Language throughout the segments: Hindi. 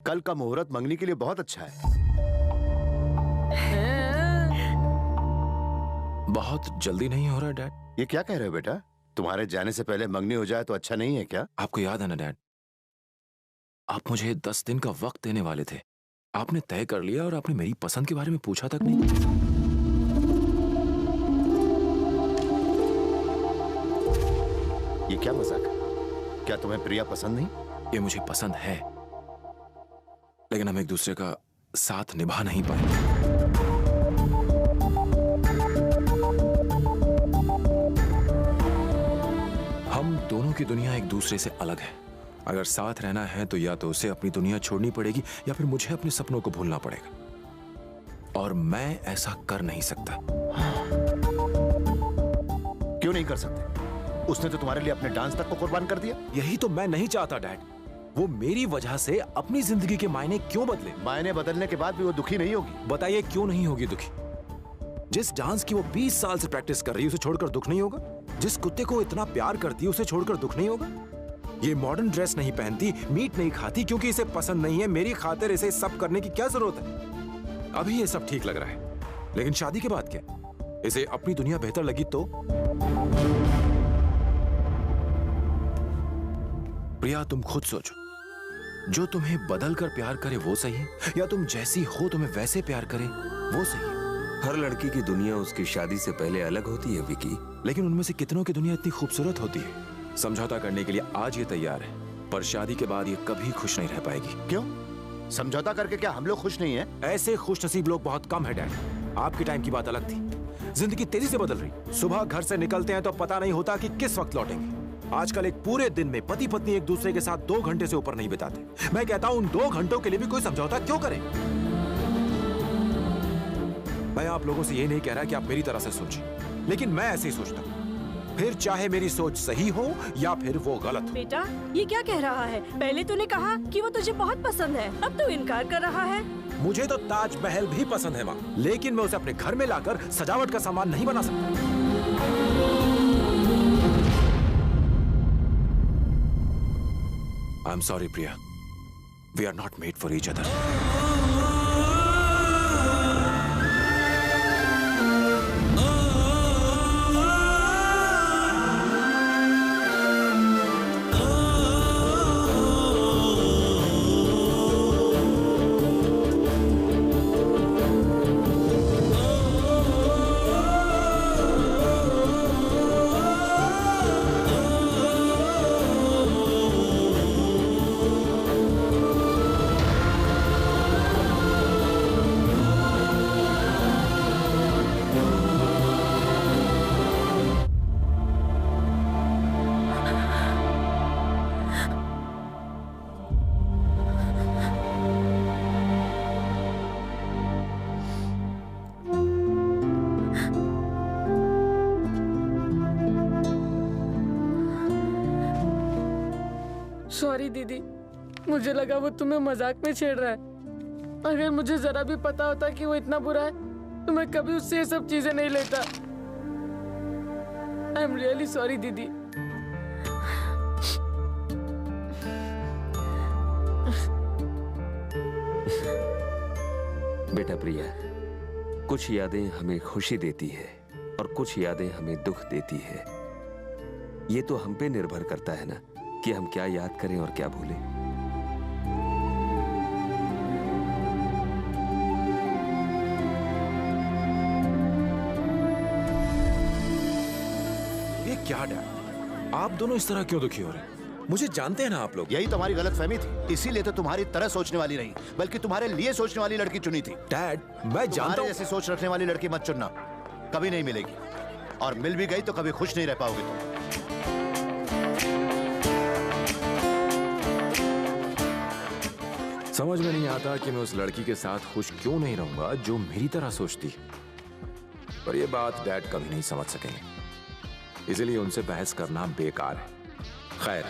कल का मुहूर्त मंगनी के लिए बहुत अच्छा है। बहुत जल्दी नहीं हो रहा डैड? ये क्या कह रहे हो बेटा? तुम्हारे जाने से पहले मंगनी हो जाए तो अच्छा नहीं है क्या? आपको याद है ना डैड, आप मुझे 10 दिन का वक्त देने वाले थे। आपने तय कर लिया और आपने मेरी पसंद के बारे में पूछा तक नहीं। ये क्या मजाक है? क्या तुम्हें प्रिया पसंद नहीं? ये मुझे पसंद है, लेकिन हम एक दूसरे का साथ निभा नहीं पाएंगे। हम दोनों की दुनिया एक दूसरे से अलग है। अगर साथ रहना है तो या तो उसे अपनी दुनिया छोड़नी पड़ेगी या फिर मुझे अपने सपनों को भूलना पड़ेगा, और मैं ऐसा कर नहीं सकता। क्यों नहीं कर सकते? उसने तो तुम्हारे लिए अपने डांस तक को कुर्बान कर दिया। यही तो मैं नहीं चाहता डैड। वो मेरी वजह से अपनी जिंदगी के मायने क्यों बदले? मायने बदलने के बाद भी वो दुखी नहीं होगी? बताइए क्यों नहीं होगी दुखी? जिस डांस की वो 20 साल से प्रैक्टिस कर रही है उसे छोड़कर दुख नहीं होगा? जिस कुत्ते को इतना प्यार करती है उसे छोड़कर दुख नहीं होगा? ये मॉडर्न ड्रेस नहीं पहनती, मीट नहीं खाती क्योंकि इसे पसंद नहीं है, मेरी खातिर इसे सब करने की क्या जरूरत है? अभी ये सब ठीक लग रहा है, लेकिन शादी के बाद क्या? इसे अपनी दुनिया बेहतर लगी तो? प्रिया तुम खुद सोचो, जो तुम्हें बदल कर प्यार करे वो सही है, या तुम जैसी हो तुम्हें वैसे प्यार करे वो सही है? हर लड़की की दुनिया उसकी शादी से पहले अलग होती है विकी, लेकिन उनमें से कितनों की दुनिया इतनी खूबसूरत होती है। समझौता करने के लिए आज ये तैयार है, पर शादी के बाद ये कभी खुश नहीं रह पाएगी। क्यों? समझौता करके क्या हम लोग खुश नहीं हैं? ऐसे खुश नसीब लोग बहुत कम है डैड। आपके टाइम की बात अलग थी। जिंदगी तेजी से बदल रही। सुबह घर से निकलते हैं तो पता नहीं होता कि किस वक्त लौटेंगे। आजकल एक पूरे दिन में पति पत्नी एक दूसरे के साथ 2 घंटे से ऊपर नहीं बिताते। मैं कहता हूं उन 2 घंटों के लिए भी कोई समझौता क्यों करें? मैं आप लोगों से ये नहीं कह रहा कि आप मेरी तरह से सोचें, लेकिन मैं ऐसे ही सोचता हूं। फिर चाहे मेरी सोच सही हो या फिर वो गलत हो। बेटा ये क्या कह रहा है? पहले तूने कहा कि वो तुझे बहुत पसंद है, अब तू इनकार कर रहा है। मुझे तो ताजमहल भी पसंद है माँ, लेकिन मैं उसे अपने घर में लाकर सजावट का सामान नहीं बना सकता। I am sorry Priya, we are not made for each other. Sorry दीदी, मुझे लगा वो तुम्हें मजाक में छेड़ रहा है। अगर मुझे जरा भी पता होता कि वो इतना बुरा है तो मैं कभी उससे ये सब चीजें नहीं लेता। आई एम रियली सॉरी दीदी। बेटा प्रिया, कुछ यादें हमें खुशी देती है और कुछ यादें हमें दुख देती है। ये तो हम पे निर्भर करता है ना कि हम क्या याद करें और क्या भूलें। ये क्या डैड, आप दोनों इस तरह क्यों दुखी हो रहे हैं? मुझे जानते हैं ना आप लोग। यही तुम्हारी गलतफहमी थी, इसीलिए तो तुम्हारी तरह सोचने वाली नहीं बल्कि तुम्हारे लिए सोचने वाली लड़की चुनी थी। डैड मैं जानता हूं जैसी सोच रखने वाली लड़की मत चुनना, कभी नहीं मिलेगी, और मिल भी गई तो कभी खुश नहीं रह पाओगे तुम। समझ में नहीं आता कि मैं उस लड़की के साथ खुश क्यों नहीं रहूंगा जो मेरी तरह सोचती है, पर यह बात डैड कभी नहीं समझ सकेंगे, इसलिए उनसे बहस करना बेकार है। खैर,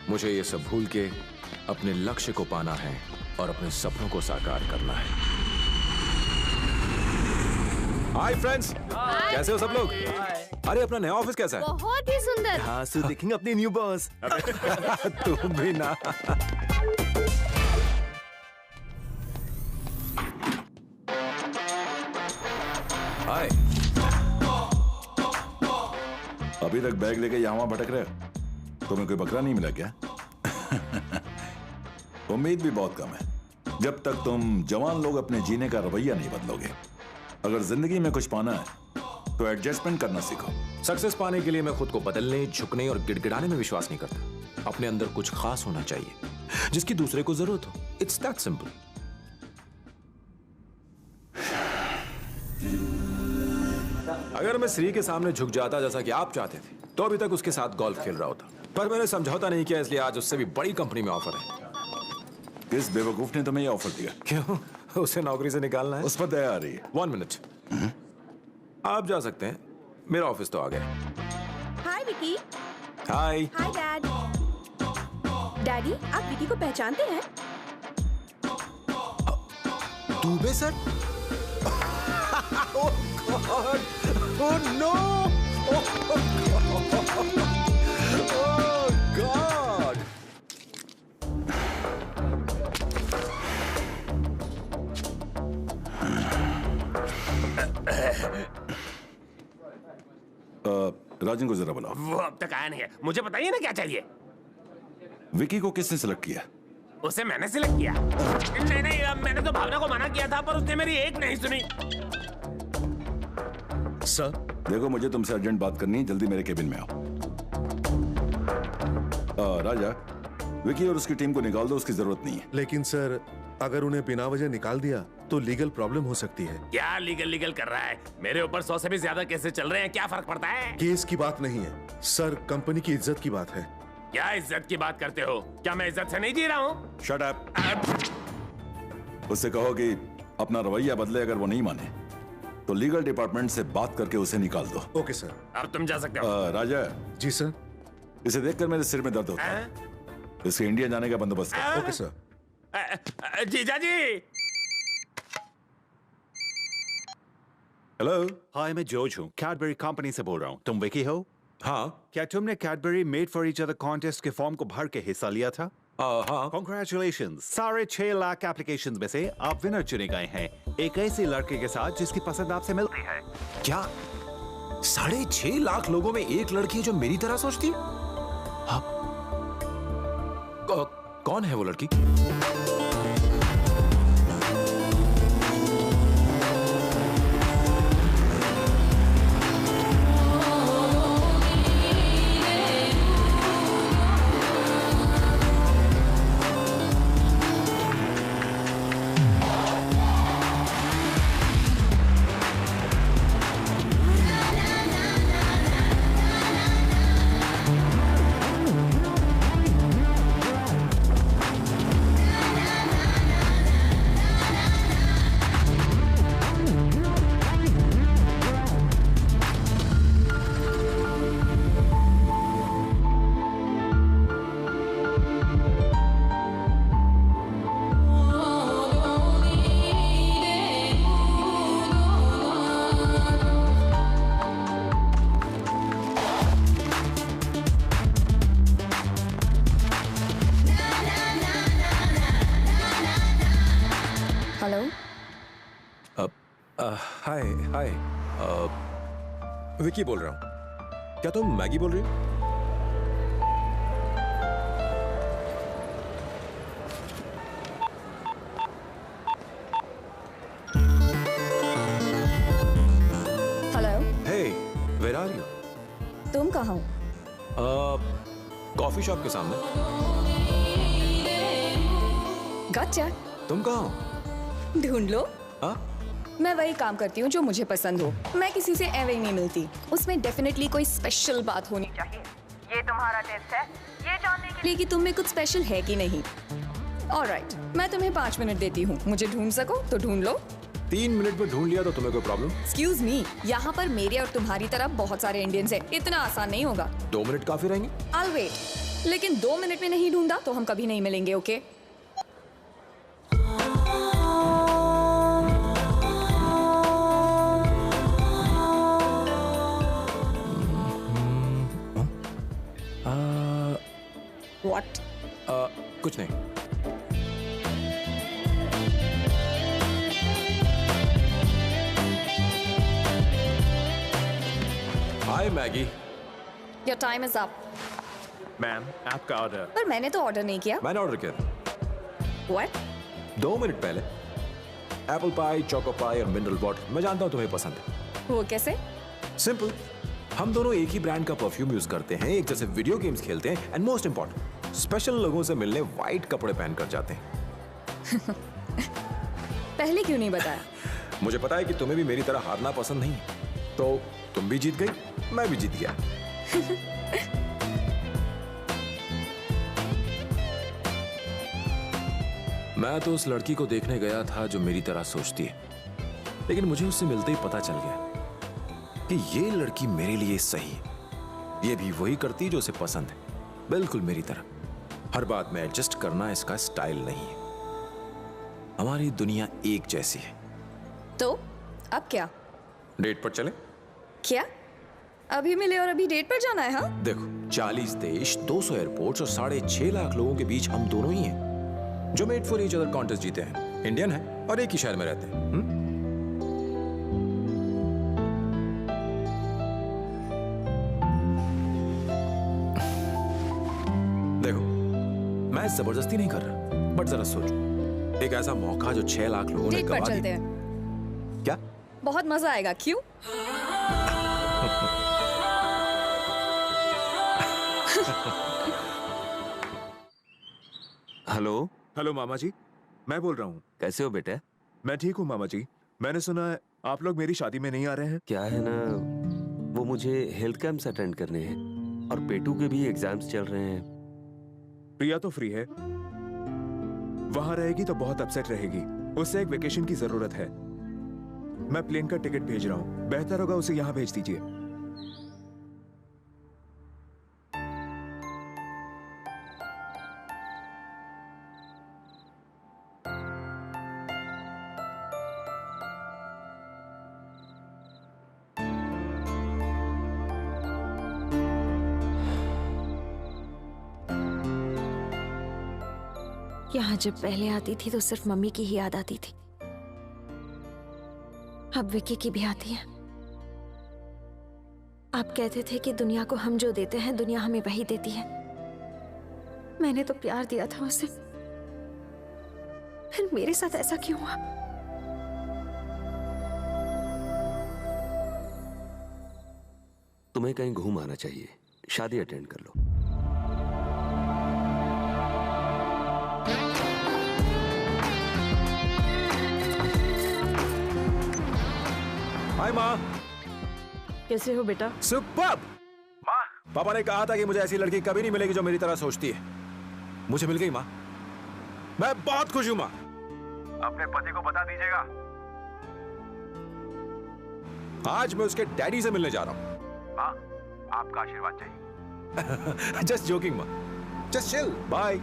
मुझे ये सब भूल के अपने लक्ष्य को पाना है और अपने सपनों को साकार करना है। हाय फ्रेंड्स, कैसे हो सब लोग? अरे अपना नया ऑफिस कैसा है? बहुत ही सुंदर। हाँ, सो देखेंगे अपनी न्यू बॉस। तुम भी ना। अभी तक बैग लेके यहाँ वहां भटक रहे हो? तुम्हें कोई बकरा नहीं मिला क्या? उम्मीद भी बहुत कम है जब तक तुम जवान लोग अपने जीने का रवैया नहीं बदलोगे। अगर जिंदगी में कुछ पाना है तो एडजस्टमेंट करना सीखो। सक्सेस पाने के लिए मैं खुद को बदलने, झुकने और गिड़गिड़ाने में विश्वास नहीं करता। अपने अंदर कुछ खास होना चाहिए जिसकी दूसरे को जरूरत हो। It's that simple. अगर मैं श्री के सामने झुक जाता जैसा कि आप चाहते थे तो अभी तक उसके साथ गोल्फ खेल रहा होता, पर मैंने समझौता नहीं किया, इसलिए आज उससे भी बड़ी कंपनी में ऑफर है। किस बेवकूफ ने तुम्हें यह ऑफर दिया? क्यों? उसे नौकरी से निकालना है। उस पर दया आ रही है। 1 मिनट, आप जा सकते हैं, मेरा ऑफिस तो आ गया। Hi Vicky. Hi. Hi dad. Daddy, आप विकी को पहचानते हैं? Dubey sir? Oh God, oh no, oh God. Rajan को जरा बुलाओ। वो अब तक आया नहीं है। मुझे बताइए ना क्या चाहिए। विकी को किसने सिलेक्ट किया? उसे मैंने सिलेक्ट किया। नहीं नहीं, मैंने तो भावना को मना किया था पर उसने मेरी एक नहीं सुनी। सर देखो, मुझे तुमसे अर्जेंट बात करनी है, जल्दी मेरे केबिन में आओ। राजा, विकी और उसकी टीम को निकाल दो, उसकी जरूरत नहीं है। लेकिन सर, अगर उन्हें बिना वजह निकाल दिया तो लीगल प्रॉब्लम हो सकती है। क्या लीगल कर रहा है? मेरे ऊपर 100 से भी ज्यादा केसेस चल रहे हैं, क्या फर्क पड़ता है? केस की बात नहीं है सर, कंपनी की इज्जत की बात है। क्या इज्जत की बात करते हो? क्या मैं इज्जत से नहीं जी रहा हूँ? Shut up. उससे कहो कि अपना रवैया बदले। अगर वो नहीं माने तो लीगल डिपार्टमेंट से बात करके उसे निकाल दो। Okay sir. अब तुम जा सकते हो। राजा। जी सर। इसे देखकर मेरे सिर में दर्द होता है। इसके इंडिया जाने का बंदोबस्त करो। Okay sir. जीजा जी। हेलो। हाय, मैं जॉर्ज हूँ, कैडबरी कंपनी से बोल रहा हूँ। तुम विकी हो? हाँ। क्या तुमने Cadbury made for each other contest के फॉर्म को भर के हिस्सा लिया था? हाँ। Congratulations! साढ़े 6 लाख एप्लीकेशंस में से आप विनर चुने गए हैं, एक ऐसे लड़के के साथ जिसकी पसंद आपसे मिलती है। क्या 6.5 लाख लोगों में एक लड़की है जो मेरी तरह सोचती है? हाँ। कौन है वो लड़की? हाय हाय, विकी बोल रहा हूँ। क्या तुम मैगी बोल रही हो? Hello. Hey, where are you? तुम कहाँ हो? कॉफी शॉप के सामने। गच्चा। तुम कहाँ हो? ढूंढ लो। हाँ? मैं वही काम करती हूँ जो मुझे पसंद हो। मैं किसी से एवे नहीं मिलती। उसमें डेफिनेटली कोई स्पेशल बात होनी चाहिए। ये तुम्हारा टेस्ट है, ये जानने के लिए कि तुम में कुछ स्पेशल है कि नहीं। ऑलराइट, मैं तुम्हें 5 मिनट देती हूँ। मुझे ढूंढ सको तो ढूंढ लो। 3 मिनट में ढूंढ लिया तो तुम्हें कोई प्रॉब्लम? एक्सक्यूज मी, यहाँ पर मेरे और तुम्हारी तरह बहुत सारे इंडियंस हैं। इतना आसान नहीं होगा। 2 मिनट काफी रहेंगे? I'll wait। लेकिन 2 मिनट में नहीं ढूंढा तो हम कभी नहीं मिलेंगे, ओके? What? कुछ नहीं। Hi Maggie. Your time is up. Ma'am, आपका ऑर्डर। पर मैंने तो ऑर्डर नहीं किया। मैंने ऑर्डर किया था व्हाट? 2 मिनट पहले। एप्पल पाई, चोको पाई और मिनरल वाटर। मैं जानता हूँ तुम्हें पसंद है। वो कैसे? सिंपल, हम दोनों एक ही ब्रांड का परफ्यूम यूज करते हैं, एक जैसे वीडियो गेम्स खेलते हैं, एंड मोस्ट इंपॉर्टेंट, स्पेशल लोगों से मिलने व्हाइट कपड़े पहनकर जाते हैं। पहले क्यों नहीं बताया? मुझे पता है कि तुम्हें भी मेरी तरह हारना पसंद नहीं है, तो तुम भी जीत गई, मैं भी जीत गया। मैं तो उस लड़की को देखने गया था जो मेरी तरह सोचती है, लेकिन मुझे उससे मिलते ही पता चल गया कि ये लड़की मेरे लिए सही है। ये भी वही करती जो उसे पसंद है, बिल्कुल मेरी तरह। हर बात में एडजस्ट करना इसका स्टाइल नहीं है। हमारी दुनिया एक जैसी है। तो अब क्या? डेट पर चले? क्या अभी मिले और अभी डेट पर जाना है? हाँ देखो, 40 देश, 200 एयरपोर्ट्स और 6.5 लाख लोगों के बीच हम दोनों ही हैं जो made for each other contest जीते हैं, इंडियन हैं और एक ही शहर में रहते हैं। देखो, मैं जबरदस्ती नहीं कर रहा, बट जरा सोचो, एक ऐसा मौका जो 6 लाख लोगों ने डेट पर गवा चलते दिया। हैं। क्या? बहुत मजा आएगा। क्यों? हेलो। हेलो मामा जी, मैं बोल रहा हूँ। कैसे हो बेटा? मैं ठीक हूँ मामा जी। मैंने सुना है आप लोग मेरी शादी में नहीं आ रहे हैं। क्या है ना, वो मुझे हेल्थ कैंप्स अटेंड करने हैं और पेटू के भी एग्जाम्स चल रहे हैं। प्रिया तो फ्री है, वहां रहेगी तो बहुत अपसेट रहेगी। उससे एक वेकेशन की जरूरत है। मैं प्लेन का टिकट भेज रहा हूँ, बेहतर होगा उसे यहाँ भेज दीजिए। यहाँ जब पहले आती थी तो सिर्फ मम्मी की ही याद आती थी, अब विक्की की भी आती है। आप कहते थे कि दुनिया को हम जो देते हैं दुनिया हमें वही देती है। मैंने तो प्यार दिया था उसे, फिर मेरे साथ ऐसा क्यों हुआ? तुम्हें कहीं घूम आना चाहिए, शादी अटेंड कर लो। हाय माँ। कैसे हो बेटा? सुपर्ब। माँ, पापा ने कहा था कि मुझे ऐसी लड़की कभी नहीं मिलेगी जो मेरी तरह सोचती है। मुझे मिल गई माँ, मैं बहुत खुश हूँ माँ। अपने पति को बता दीजिएगा, आज मैं उसके डैडी से मिलने जा रहा हूँ। माँ, आपका आशीर्वाद चाहिए। जस्ट जोकिंग माँ, जस्ट चिल, बाय।